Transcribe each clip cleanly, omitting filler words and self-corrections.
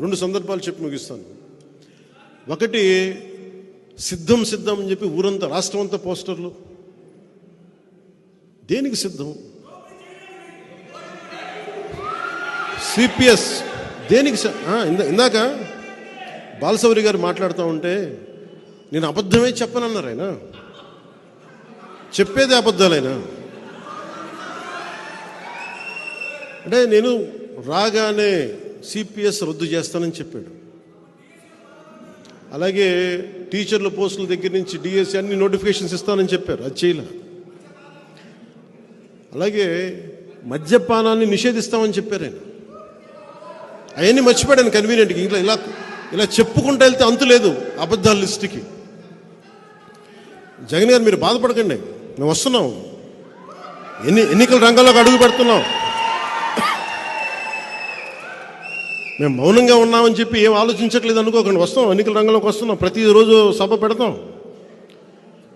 రెండు సందర్భాలు చెప్పి ముగిస్తాను. ఒకటి, సిద్ధం సిద్ధం అని చెప్పి ఊరంతా రాష్ట్రం అంతా పోస్టర్లు. దేనికి సిద్ధం? సిపిఎస్ దేనికి? ఇందాక బాలశౌరి గారు మాట్లాడుతూ ఉంటే నేను అబద్ధమే చెప్పనన్నారు. ఆయన చెప్పేది అబద్ధాలైనా అంటే నేను రాగానే సిపిఎస్ రద్దు చేస్తానని చెప్పాడు. అలాగే టీచర్ల పోస్టుల దగ్గర నుంచి డిఎస్సి అన్ని నోటిఫికేషన్స్ ఇస్తానని చెప్పారు, అది చేయలే. అలాగే మద్యపానాన్ని నిషేధిస్తామని చెప్పారు ఆయన. అవన్నీ మర్చిపోయాను కన్వీనియంట్కి. ఇలా ఇలా ఇలా చెప్పుకుంటూ వెళ్తే అంతు లేదు అబద్ధాల లిస్టుకి. జగన్ గారు మీరు బాధపడకండి, మేము వస్తున్నాం, ఎన్నికల రంగంలోకి అడుగు పెడుతున్నాం. మేము మౌనంగా ఉన్నామని చెప్పి ఏం ఆలోచించట్లేదు అనుకోకండి. వస్తాం, ఎన్నికల రంగంలోకి వస్తున్నాం. ప్రతిరోజు సభ పెడతాం,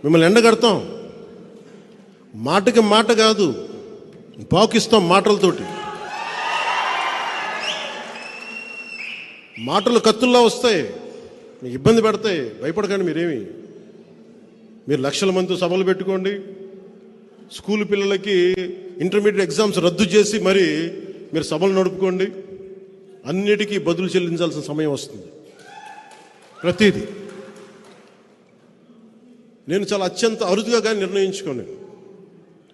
మిమ్మల్ని ఎండగడతాం. మాటకి మాట కాదు, పాకిస్తాం మాటలతోటి. మాటలు కత్తుల్లా వస్తాయి, మీకు ఇబ్బంది పెడతాయి. భయపడకండి మీరేమి. మీరు లక్షల మంది సభలు పెట్టుకోండి. స్కూల్ పిల్లలకి ఇంటర్మీడియట్ ఎగ్జామ్స్ రద్దు చేసి మరి మీరు సభలు నడుపుకోండి. అన్నిటికీ బదులు చెల్లించాల్సిన సమయం వస్తుంది. ప్రతిదీ నేను చాలా అత్యంత అరుదుగా కానీ నిర్ణయించుకోను.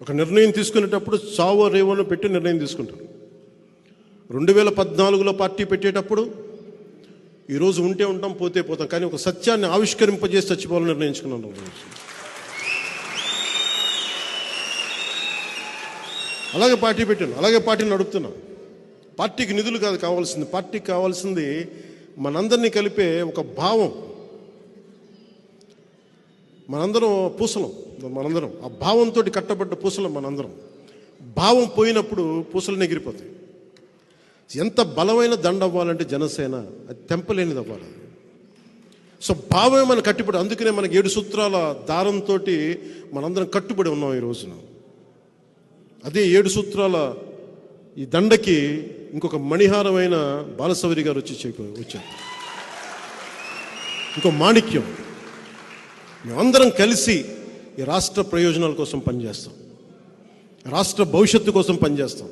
ఒక నిర్ణయం తీసుకునేటప్పుడు చావో రేవోనో పెట్టి నిర్ణయం తీసుకుంటాను. 2014లో పార్టీ పెట్టేటప్పుడు ఈరోజు ఉంటే ఉంటాం, పోతే పోతాం, కానీ ఒక సత్యాన్ని ఆవిష్కరింపజేసి చచ్చిపోవాలని నిర్ణయించుకున్నాను. అలాగే పార్టీ పెట్టాను, అలాగే పార్టీని నడుపుతున్నాను. పార్టీకి నిధులు కాదు కావాల్సింది, పార్టీకి కావాల్సింది మనందరినీ కలిపే ఒక భావం. మనందరం పూసలం, మనందరం ఆ భావంతో కట్టబడ్డ పూసలం మనందరం. భావం పోయినప్పుడు పూసలు ఎగిరిపోతాయి. ఎంత బలమైన దండ అవ్వాలంటే జనసేన అది తెంపలేనిది అవ్వాలి. సో భావమే మన కట్టుబడి. అందుకనే మనకి 7 సూత్రాల దారంతో మనందరం కట్టుబడి ఉన్నాం ఈ రోజున. అదే 7 సూత్రాల ఈ దండకి ఇంకొక మణిహారమైన బాలశౌరి గారు వచ్చారు. ఇంకో మాణిక్యం. మేమందరం కలిసి ఈ రాష్ట్ర ప్రయోజనాల కోసం పనిచేస్తాం, రాష్ట్ర భవిష్యత్తు కోసం పనిచేస్తాం.